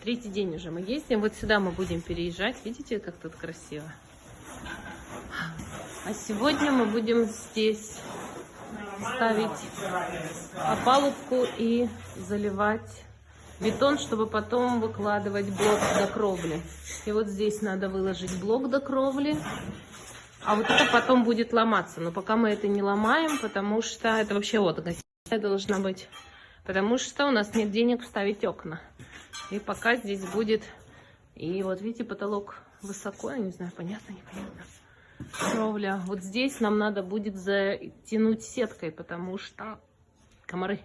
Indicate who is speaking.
Speaker 1: Третий день уже мы ездим. Вот сюда мы будем переезжать. Видите, как тут красиво? А сегодня мы будем здесь ставить опалубку и заливать бетон, чтобы потом выкладывать блок до кровли. И вот здесь надо выложить блок до кровли. А вот это потом будет ломаться. Но пока мы это не ломаем, потому что это вообще вот гостиная должна быть. Потому что у нас нет денег вставить окна. И пока здесь будет... И вот видите, потолок высоко. Я не знаю, понятно, непонятно. Кровля. Вот здесь нам надо будет затянуть сеткой, потому что комары.